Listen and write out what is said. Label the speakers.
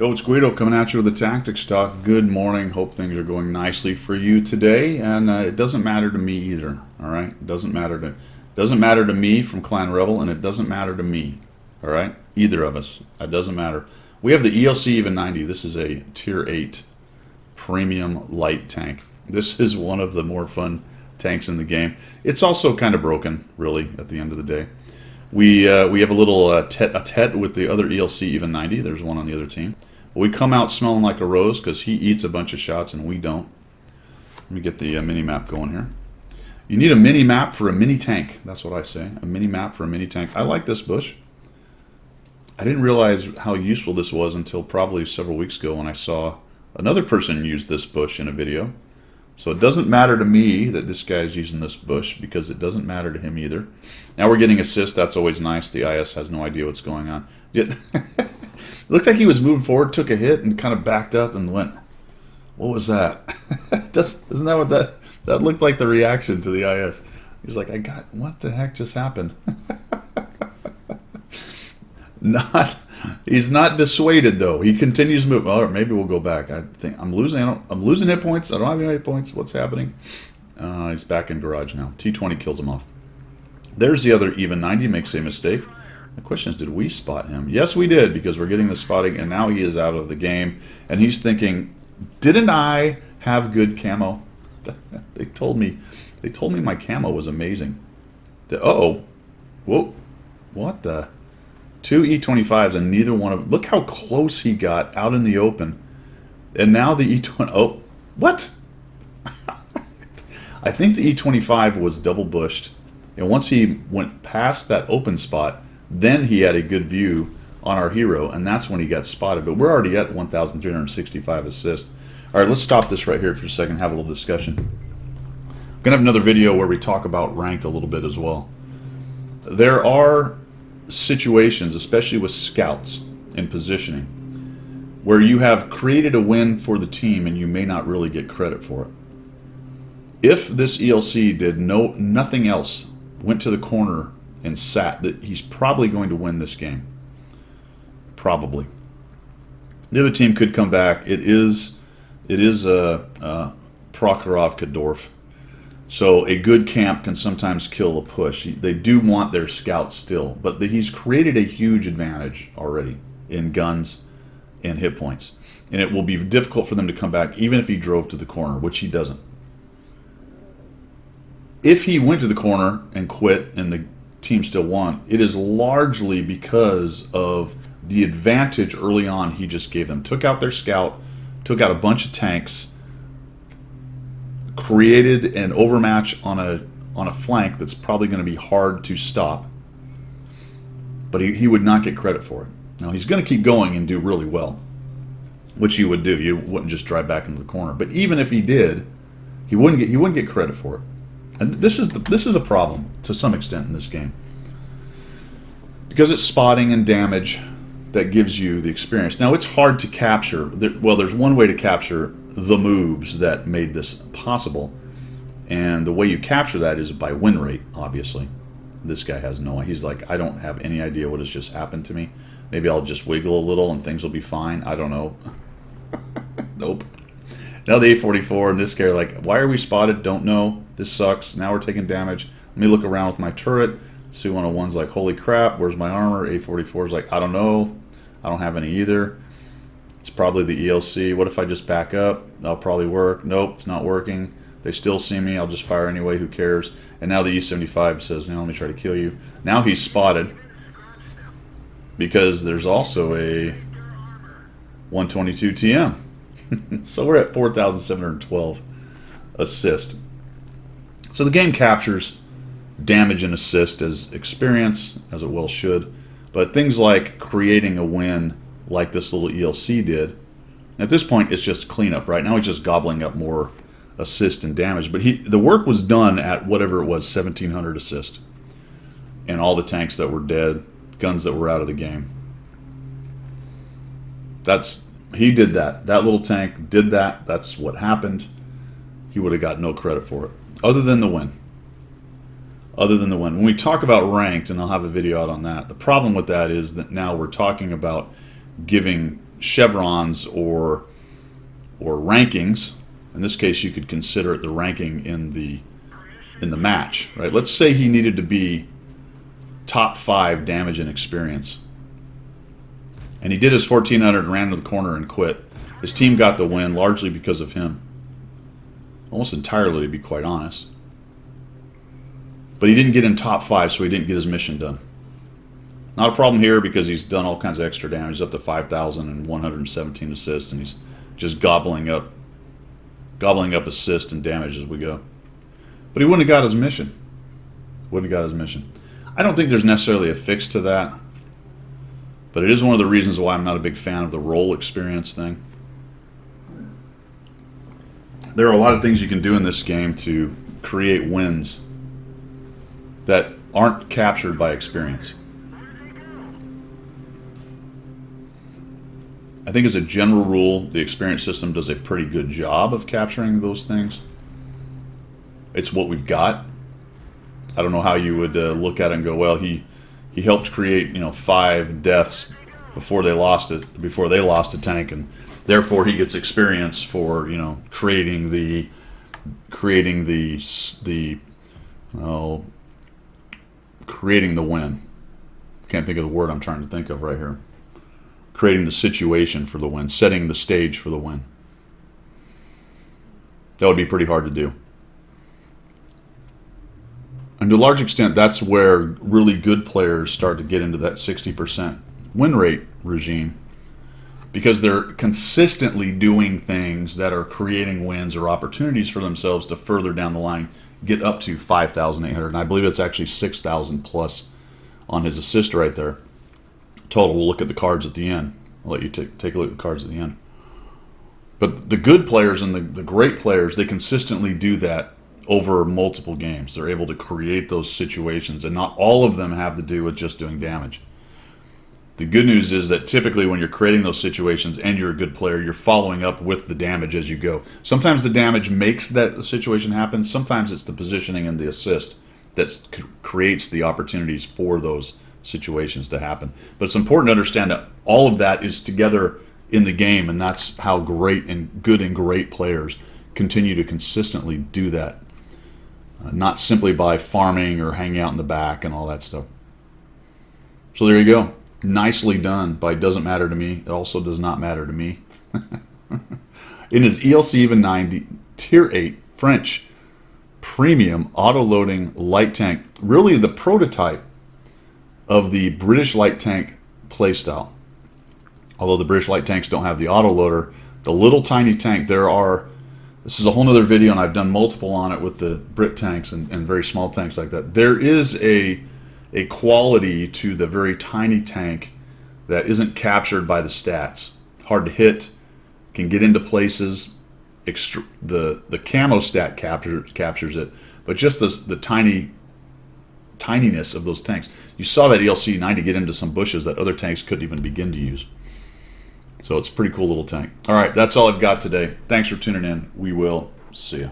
Speaker 1: Yo, it's Guido coming at you with the Tactics Talk. Good morning. Hope things are going nicely for you today. And it doesn't matter to me either. All right, it doesn't matter to me from Clan Rebel, and it doesn't matter to me. All right, either of us. It doesn't matter. We have the ELC Even 90. This is a Tier 8 premium light tank. This is one of the more fun tanks in the game. It's also kind of broken, really, at the end of the day. We have a little tete with the other ELC Even 90. There's one on the other team. We come out smelling like a rose because he eats a bunch of shots and we don't. Let me get the mini map going here. You need a mini map for a mini tank. That's what I say. A mini map for a mini tank. I like this bush. I didn't realize how useful this was until probably several weeks ago when I saw another person use this bush in a video. So it doesn't matter to me that this guy is using this bush because it doesn't matter to him either. Now we're getting assist. That's always nice. The IS has no idea what's going on. It looked like he was moving forward, took a hit, and kind of backed up and went, what was that? Isn't that what that looked like the reaction to the IS? He's like, what the heck just happened? He's not dissuaded though. He continues moving. All right, maybe we'll go back. I think I'm losing hit points. I don't have any hit points. What's happening? He's back in garage now. T20 kills him off. There's the other Even 90. Makes a mistake. The question is, did we spot him? Yes, we did, because we're getting the spotting, and now he is out of the game. And he's thinking, didn't I have good camo? They told me my camo was amazing. Uh-oh. Whoa. What the? 2 E25s, and neither one of them. Look how close he got out in the open. And now the E20. Oh, what? I think the E25 was double bushed. And once he went past that open spot, then he had a good view on our hero, and that's when he got spotted. But we're already at 1,365 assists. All right, let's stop this right here for a second and have a little discussion. I'm going to have another video where we talk about ranked a little bit as well. There are situations, especially with scouts and positioning, where you have created a win for the team and you may not really get credit for it. If this ELC did nothing else, went to the corner and sat, that he's probably going to win this game. Probably. The other team could come back. It is Prokhorov Kadorf. So a good camp can sometimes kill a push. They do want their scouts still, but he's created a huge advantage already in guns and hit points. And it will be difficult for them to come back even if he drove to the corner, which he doesn't. If he went to the corner and quit and the team still won, it is largely because of the advantage early on he just gave them. Took out their scout, took out a bunch of tanks, created an overmatch on a flank that's probably going to be hard to stop, but he would not get credit for it. Now he's going to keep going and do really well, which you would do. You wouldn't just drive back into the corner. But even if he did, he wouldn't get credit for it. And this is a problem to some extent in this game, because it's spotting and damage that gives you the experience. Now it's hard to capture. Well, there's one way to capture the moves that made this possible, and the way you capture that is by win rate. Obviously, this guy has no. He's like, I don't have any idea what has just happened to me. Maybe I'll just wiggle a little and things will be fine. I don't know. Nope. Now the A44 and this guy are like, why are we spotted? Don't know. This sucks. Now we're taking damage. Let me look around with my turret. C101's like, holy crap, where's my armor? A44's like, I don't know. I don't have any either. It's probably the ELC. What if I just back up? That'll probably work. Nope, it's not working. They still see me. I'll just fire anyway. Who cares? And now the E75 says, let me try to kill you. Now he's spotted because there's also a 122 TM. So we're at 4,712 assist. So the game captures damage and assist as experience, as it well should. But things like creating a win like this little ELC did, at this point it's just cleanup. Right now he's just gobbling up more assist and damage. But the work was done at whatever it was, 1,700 assist. And all the tanks that were dead, guns that were out of the game. He did that. That little tank did that. That's what happened. He would have got no credit for it, other than the win. When we talk about ranked, and I'll have a video out on that, the problem with that is that now we're talking about giving chevrons or rankings. In this case, you could consider it the ranking in the match, right? Let's say he needed to be top 5 damage and experience, and he did his 1400, ran to the corner and quit. His team got the win largely because of him, almost entirely, to be quite honest. But he didn't get in top 5, so he didn't get his mission done. Not a problem here because he's done all kinds of extra damage, up to 5,117 assists, and he's just gobbling up assists and damage as we go. But he wouldn't have got his mission. I don't think there's necessarily a fix to that, but it is one of the reasons why I'm not a big fan of the role experience thing. There are a lot of things you can do in this game to create wins that aren't captured by experience. I think as a general rule, the experience system does a pretty good job of capturing those things. It's what we've got. I don't know how you would look at it and go, well, he helped create 5 deaths before they lost a tank, and therefore he gets experience for creating the win. Can't think of the word I'm trying to think of right here. Creating the situation for the win, setting the stage for the win. That would be pretty hard to do. And to a large extent, that's where really good players start to get into that 60% win rate regime, because they're consistently doing things that are creating wins or opportunities for themselves to further down the line get up to 5,800. And I believe it's actually 6,000 plus on his assist right there. Total. We'll look at the cards at the end. I'll let you take a look at the cards at the end. But the good players and the great players, they consistently do that over multiple games. They're able to create those situations, and not all of them have to do with just doing damage. The good news is that typically when you're creating those situations and you're a good player, you're following up with the damage as you go. Sometimes the damage makes that situation happen. Sometimes it's the positioning and the assist that creates the opportunities for those situations to happen. But it's important to understand that all of that is together in the game, and that's how great and good and great players continue to consistently do that. Not simply by farming or hanging out in the back and all that stuff. So there you go. Nicely done by Doesn't Matter to Me. It also does not matter to me. In his ELC Even 90 Tier 8 French Premium Auto-Loading Light Tank, really the prototype of the British light tank playstyle. Although the British light tanks don't have the autoloader, the little tiny tank, this is a whole other video, and I've done multiple on it with the Brit tanks and very small tanks like that. There is a quality to the very tiny tank that isn't captured by the stats. Hard to hit, can get into places. The camo stat captures it, but just the tininess of those tanks. You saw that ELC 90 get into some bushes that other tanks couldn't even begin to use. So it's a pretty cool little tank. All right, that's all I've got today. Thanks for tuning in. We will see you.